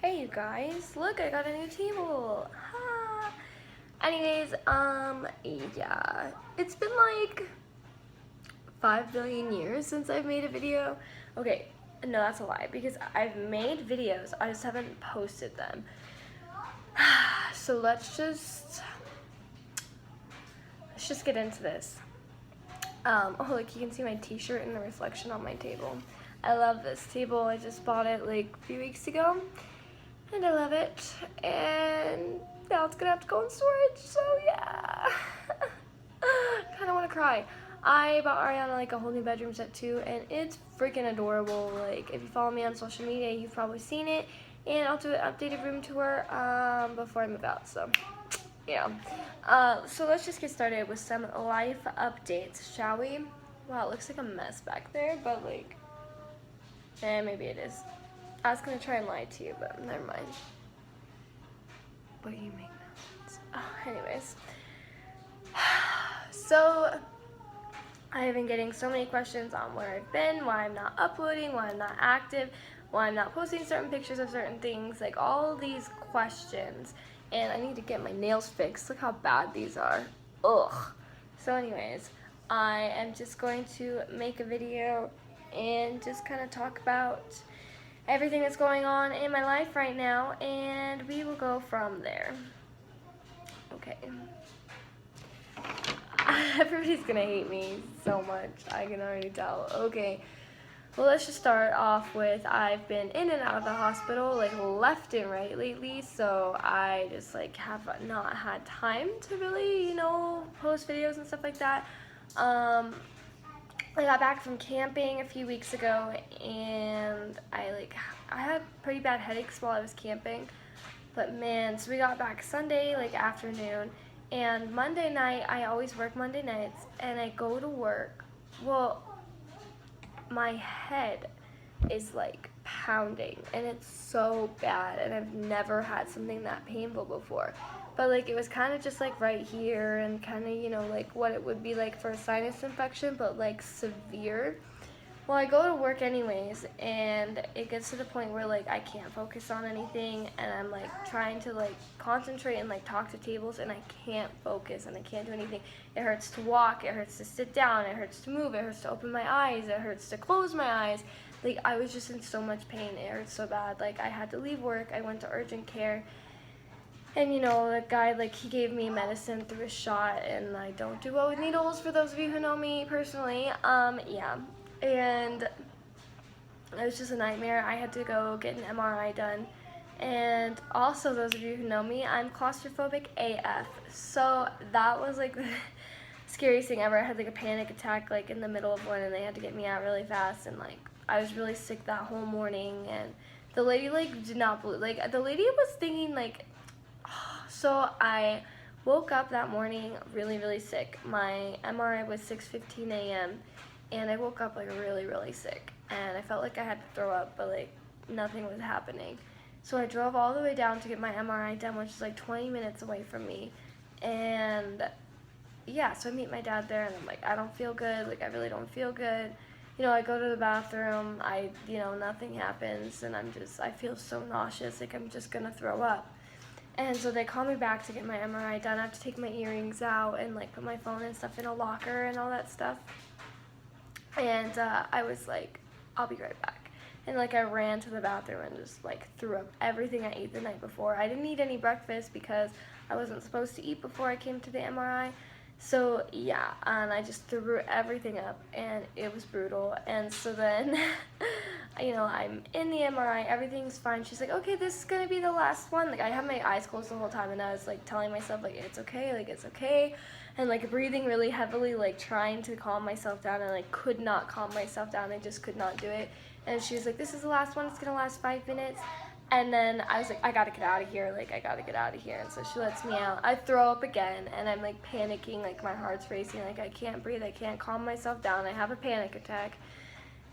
Hey you guys, look, I got a new table. Ha. Anyways, yeah, it's been like 5 billion years since I've made a video. Okay, no, that's a lie because I've made videos, I just haven't posted them. So let's just get into this. Oh, look, you can see my t-shirt in the reflection on my table. I love this table. I just bought it like a few weeks ago. And I love it, and now it's gonna have to go in storage, so yeah. Kinda wanna cry. I bought Ariana like a whole new bedroom set too, and it's freaking adorable. Like, if you follow me on social media, you've probably seen it, and I'll do an updated room tour before I move out, so yeah. So let's just get started with some life updates, shall we? Wow, it looks like a mess back there, but like, maybe it is. I was gonna try and lie to you, but never mind. But you make no sense. Anyways. So, I have been getting so many questions on where I've been, why I'm not uploading, why I'm not active, why I'm not posting certain pictures of certain things, like all these questions. And I need to get my nails fixed. Look how bad these are. Ugh. So anyways, I am just going to make a video and just kind of talk about everything that's going on in my life right now, and we will go from there. Okay. Everybody's gonna hate me so much, I can already tell. Okay, well, let's just start off with I've been in and out of the hospital like left and right lately, so I just like have not had time to really, post videos and stuff like that. I got back from camping a few weeks ago, and I had pretty bad headaches while I was camping. But man, so we got back Sunday like afternoon, and Monday night, I always work Monday nights, and I go to work. Well, my head is like pounding, and it's so bad, and I've never had something that painful before. But like, it was kind of just like right here, and kind of, like what it would be like for a sinus infection, but like severe. Well, I go to work anyways, and it gets to the point where like I can't focus on anything, and I'm like trying to like concentrate and like talk to tables, and I can't focus, and I can't do anything. It hurts to walk, it hurts to sit down, it hurts to move, it hurts to open my eyes, it hurts to close my eyes. Like, I was just in so much pain. It hurt so bad. Like, I had to leave work. I went to urgent care. And, the guy, like, he gave me medicine through a shot, and I don't do well with needles, for those of you who know me personally. Yeah. And it was just a nightmare. I had to go get an MRI done. And also, those of you who know me, I'm claustrophobic AF. So that was, like, the scariest thing ever. I had, like, a panic attack, like, in the middle of one, and they had to get me out really fast, and, like, I was really sick that whole morning, and the lady, like, did not believe, like, the lady was thinking, like, so I woke up that morning really, really sick. My MRI was 6:15 a.m., and I woke up, like, really, really sick, and I felt like I had to throw up, but, like, nothing was happening. So I drove all the way down to get my MRI done, which is, like, 20 minutes away from me, and yeah, so I meet my dad there, and I'm like, I don't feel good, like, I really don't feel good. I go to the bathroom, nothing happens, and I feel so nauseous, like I'm just gonna throw up. And so they call me back to get my MRI done. I have to take my earrings out and like put my phone and stuff in a locker and all that stuff. And I was like, I'll be right back. And like I ran to the bathroom and just like threw up everything I ate the night before. I didn't eat any breakfast because I wasn't supposed to eat before I came to the MRI. So yeah, and I just threw everything up, and it was brutal. And so then, I'm in the MRI, everything's fine. She's like, okay, this is gonna be the last one. Like, I had my eyes closed the whole time, and I was like telling myself, like, it's okay, and like breathing really heavily, like trying to calm myself down, and like could not calm myself down. I just could not do it. And she was like, this is the last one, it's gonna last 5 minutes. And then I was like, I gotta get out of here, And so she lets me out. I throw up again, and I'm like panicking, like my heart's racing, like I can't breathe, I can't calm myself down, I have a panic attack.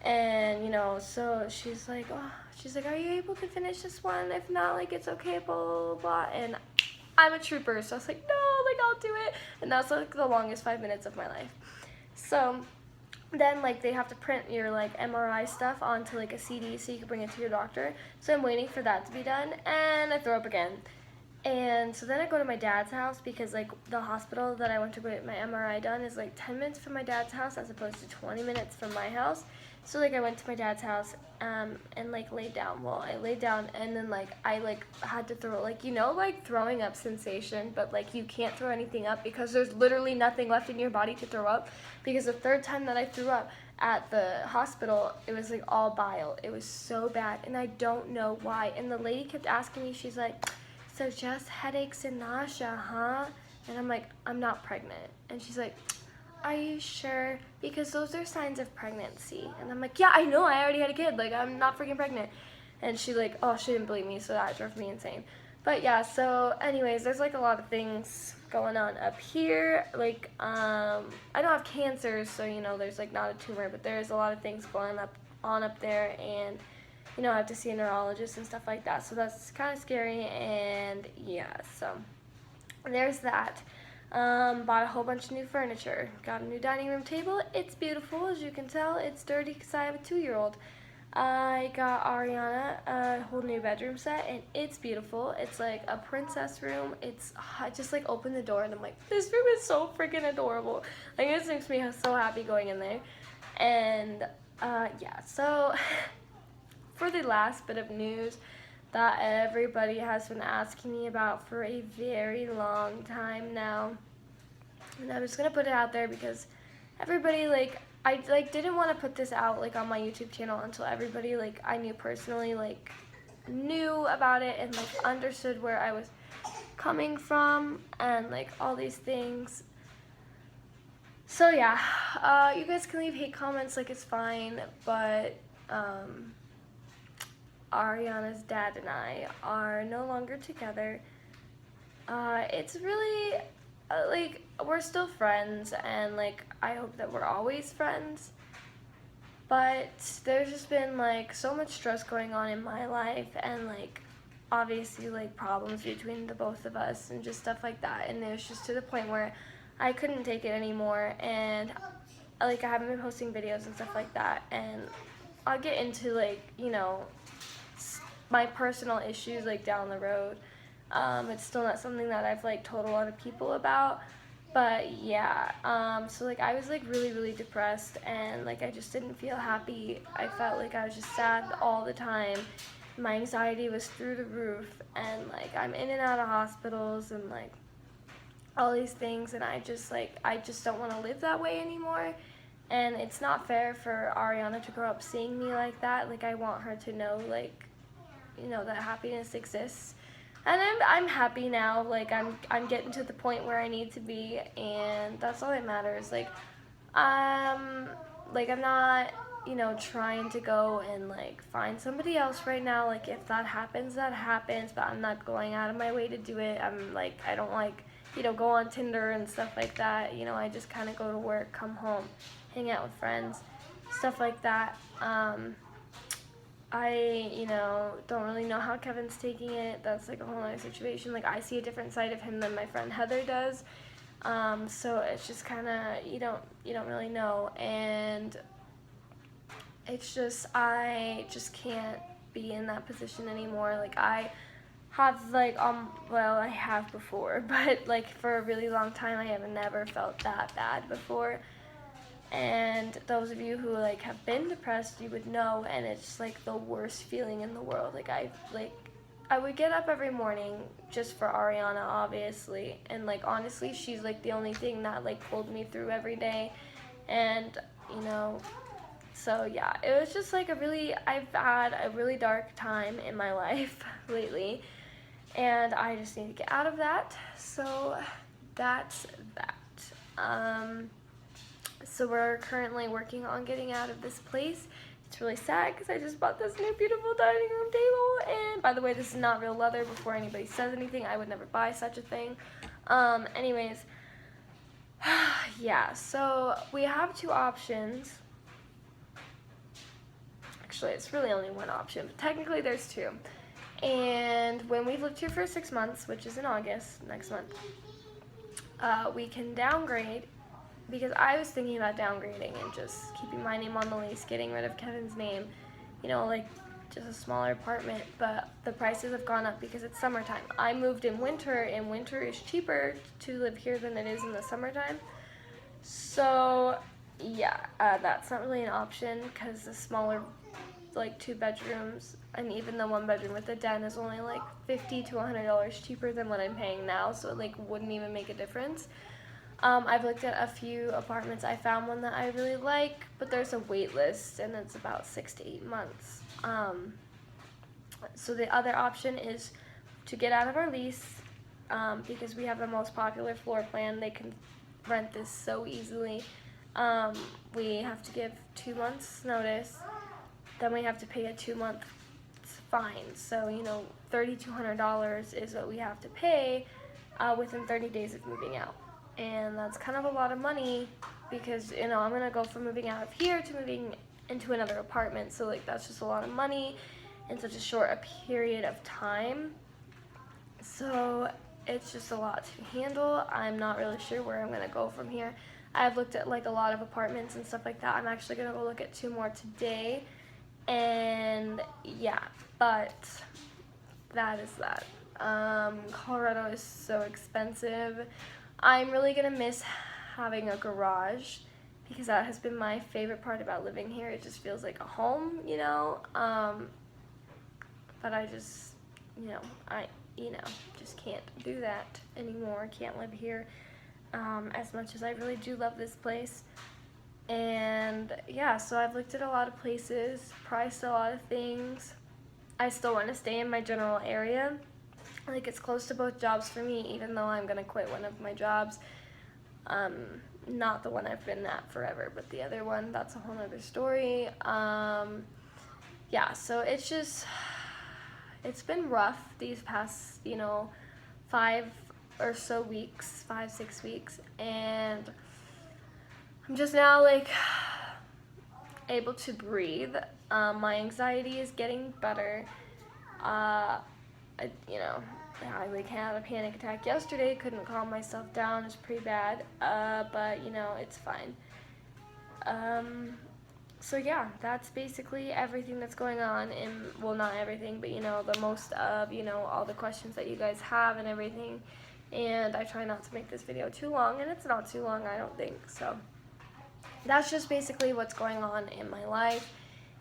And, so she's like, are you able to finish this one? If not, like, it's okay, blah, blah, blah. And I'm a trooper, so I was like, no, like, I'll do it. And that was like the longest 5 minutes of my life. So then like they have to print your like MRI stuff onto like a CD so you can bring it to your doctor. So I'm waiting for that to be done, and I throw up again. And so then I go to my dad's house because like the hospital that I went to get my MRI done is like 10 minutes from my dad's house as opposed to 20 minutes from my house. So like I went to my dad's house and like laid down. Well, I laid down and then like I like had to throw like, you know, like throwing up sensation, but like you can't throw anything up because there's literally nothing left in your body to throw up. Because the third time that I threw up at the hospital, it was like all bile. It was so bad and I don't know why. And the lady kept asking me, she's like, so just headaches and nausea, huh? And I'm like, I'm not pregnant. And she's like, are you sure? Because those are signs of pregnancy. And I'm like, yeah, I know, I already had a kid. Like, I'm not freaking pregnant. And she like, oh, she didn't believe me, so that drove me insane. But yeah, so anyways, there's like a lot of things going on up here. Like, I don't have cancer, so, you know, there's like not a tumor, but there's a lot of things going on up there, and you know, I have to see a neurologist and stuff like that. So that's kind of scary, and yeah, so there's that. Bought a whole bunch of new furniture. Got a new dining room table. It's beautiful, as you can tell. It's dirty because I have a 2-year-old. I got Ariana a whole new bedroom set, and it's beautiful. It's like a princess room. I just like opened the door, and I'm like, this room is so freaking adorable. Like, it just makes me so happy going in there. And yeah, so for the last bit of news that everybody has been asking me about for a very long time now, and I'm just gonna put it out there because everybody, like, I like didn't want to put this out like on my YouTube channel until everybody like I knew personally like knew about it and like understood where I was coming from and like all these things. So yeah, you guys can leave hate comments, like, it's fine, but Ariana's dad and I are no longer together. It's really, like, we're still friends, and, like, I hope that we're always friends, but there's just been, like, so much stress going on in my life, and, like, obviously, like, problems between the both of us, and just stuff like that, and it was just to the point where I couldn't take it anymore, and, like, I haven't been posting videos and stuff like that, and I'll get into, like, you know, my personal issues like down the road. It's still not something that I've like told a lot of people about, but yeah, so like I was like really depressed, and like I just didn't feel happy. I felt like I was just sad all the time. My anxiety was through the roof, and like I'm in and out of hospitals and like all these things, and I just don't want to live that way anymore. And it's not fair for Ariana to grow up seeing me like that. Like, I want her to know, like, you know, that happiness exists. And I'm happy now. Like, I'm getting to the point where I need to be, and that's all that matters. Like, I'm not, you know, trying to go and like find somebody else right now. Like, if that happens, that happens, but I'm not going out of my way to do it. I'm like, I don't like, you know, go on Tinder and stuff like that. You know, I just kind of go to work, come home, hang out with friends, stuff like that. I, you know, don't really know how Kevin's taking it. That's like a whole other situation. Like, I see a different side of him than my friend Heather does. So it's just kind of, you don't really know. And it's just, I just can't be in that position anymore. Like, I have like, well, I have before, but like for a really long time, I have never felt that bad before. And those of you who like have been depressed, you would know, and it's like the worst feeling in the world. Like, I would get up every morning just for Ariana, obviously, and like honestly, she's like the only thing that like pulled me through every day. And you know, so yeah, it was just like I've had a really dark time in my life lately, and I just need to get out of that. So that's that. So we're currently working on getting out of this place. It's really sad because I just bought this new beautiful dining room table. And by the way, this is not real leather. Before anybody says anything, I would never buy such a thing. Anyways, yeah, so we have 2 options. Actually, it's really only one option, but technically there's 2. And when we've lived here for 6 months, which is in August, next month, we can downgrade because I was thinking about downgrading and just keeping my name on the lease, getting rid of Kevin's name, you know, like just a smaller apartment, but the prices have gone up because it's summertime. I moved in winter, and winter is cheaper to live here than it is in the summertime. So yeah, that's not really an option because the smaller, like 2 bedrooms, and even the 1 bedroom with the den is only like $50 to $100 cheaper than what I'm paying now, so it like wouldn't even make a difference. I've looked at a few apartments. I found one that I really like, but there's a wait list, and it's about 6 to 8 months. So the other option is to get out of our lease, because we have the most popular floor plan. They can rent this so easily. We have to give 2 months notice, then we have to pay a 2-month fine. So, you know, $3,200 is what we have to pay within 30 days of moving out. And that's kind of a lot of money because, you know, I'm going to go from moving out of here to moving into another apartment. So, like, that's just a lot of money in such a short a period of time. So, it's just a lot to handle. I'm not really sure where I'm going to go from here. I've looked at, like, a lot of apartments and stuff like that. I'm actually going to go look at 2 more today. And, yeah, but that is that. Colorado is so expensive. I'm really going to miss having a garage because that has been my favorite part about living here. It just feels like a home, you know. But I just, just can't do that anymore. Can't live here as much as I really do love this place. And yeah, so I've looked at a lot of places, priced a lot of things. I still want to stay in my general area. Like, it's close to both jobs for me, even though I'm going to quit one of my jobs. Not the one I've been at forever, but the other one, that's a whole other story. Yeah, so it's been rough these past, 5 or so weeks, 5-6 weeks, and I'm just now, like, able to breathe. My anxiety is getting better. I like had a panic attack yesterday, couldn't calm myself down, it's pretty bad, but it's fine. So yeah, that's basically everything that's going on, and well, not everything, but the most of, all the questions that you guys have and everything, and I try not to make this video too long, and it's not too long, I don't think, so that's just basically what's going on in my life.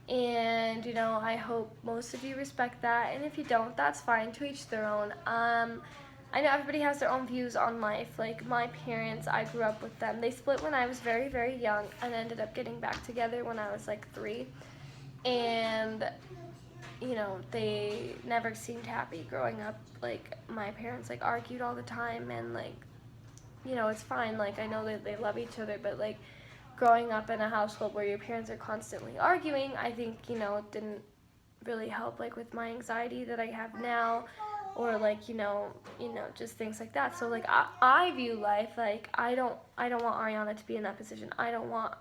And, I hope most of you respect that, and if you don't, that's fine, to each their own. I know everybody has their own views on life. Like, my parents, I grew up with them. They split when I was very, very young, and ended up getting back together when I was, like, 3. And, they never seemed happy growing up. Like, my parents, like, argued all the time, and, like, it's fine. Like, I know that they love each other, but, like, growing up in a household where your parents are constantly arguing, I think, it didn't really help, like, with my anxiety that I have now, or, like, just things like that. So, like, I view life, like, I don't want Ariana to be in that position. I don't want,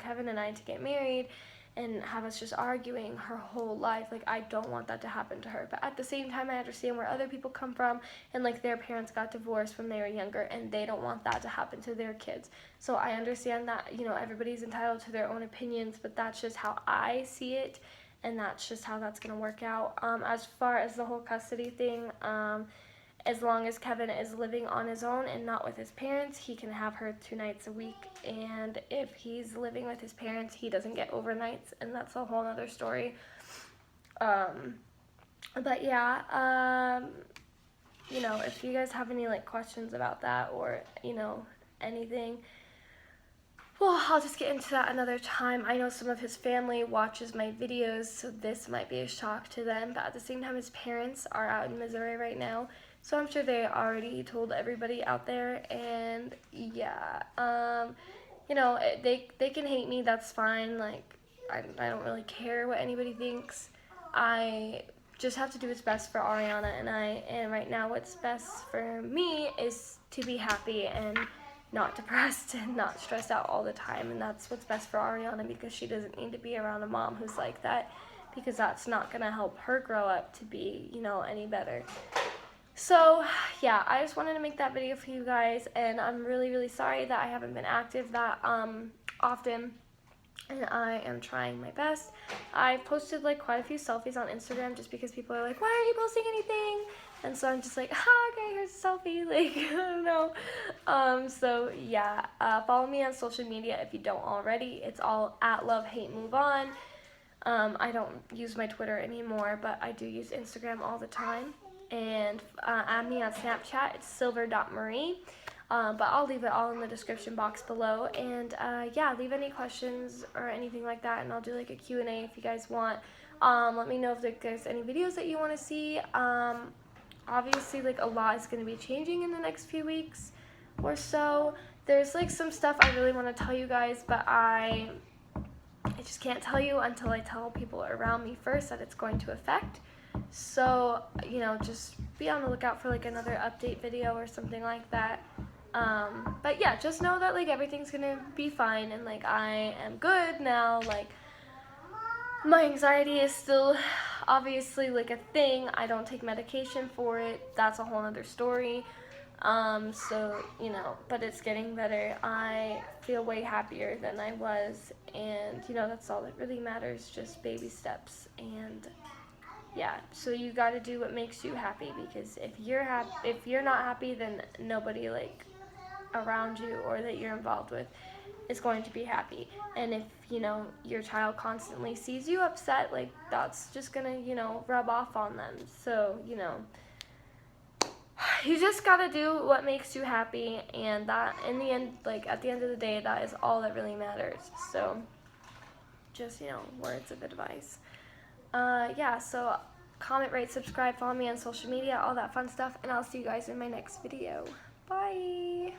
Kevin and I to get married and have us just arguing her whole life. Like, I don't want that to happen to her. But at the same time, I understand where other people come from, and, like, their parents got divorced when they were younger, and they don't want that to happen to their kids. So I understand that, everybody's entitled to their own opinions, but that's just how I see it, and that's just how that's going to work out. As far as the whole custody thing, as long as Kevin is living on his own and not with his parents, he can have her 2 nights a week. And if he's living with his parents, he doesn't get overnights, and that's a whole other story. But yeah, if you guys have any, like, questions about that, or, anything, well, I'll just get into that another time. I know some of his family watches my videos, so this might be a shock to them, but at the same time, his parents are out in Missouri right now, so I'm sure they already told everybody out there. And yeah, they can hate me, that's fine. Like, I don't really care what anybody thinks. I just have to do what's best for Ariana and I, and right now what's best for me is to be happy and not depressed and not stressed out all the time, and that's what's best for Ariana, because she doesn't need to be around a mom who's like that, because that's not going to help her grow up to be, any better. So yeah, I just wanted to make that video for you guys, and I'm really, really sorry that I haven't been active that often, and I am trying my best. I've posted like quite a few selfies on Instagram just because people are like, why aren't you posting anything? And so I'm just like, okay, here's a selfie. Like, I don't know. So yeah, follow me on social media if you don't already. It's all at Love Hate Move On. I don't use my Twitter anymore, but I do use Instagram all the time. And add me on Snapchat. It's silver.marie. But I'll leave it all in the description box below. And yeah, leave any questions or anything like that, and I'll do like a Q&A if you guys want. Let me know if there's any videos that you want to see. Obviously, like, a lot is going to be changing in the next few weeks or so. There's like some stuff I really want to tell you guys, but I just can't tell you until I tell people around me first that it's going to affect. So, you know, just be on the lookout for like another update video or something like that. But yeah, just know that like everything's gonna be fine, and like I am good now. Like, my anxiety is still obviously like a thing. I don't take medication for it. That's a whole other story. So, you know, but it's getting better. I feel way happier than I was, and you know, that's all that really matters, just baby steps. And yeah, so you got to do what makes you happy, because if you're not happy, then nobody like around you or that you're involved with is going to be happy. And if, you know, your child constantly sees you upset, like, that's just gonna, you know, rub off on them. So, you know, you just gotta do what makes you happy, and that, in the end, like, at the end of the day, that is all that really matters. So, just, you know, words of advice. Yeah, so comment, rate, subscribe, follow me on social media, all that fun stuff, and I'll see you guys in my next video. Bye!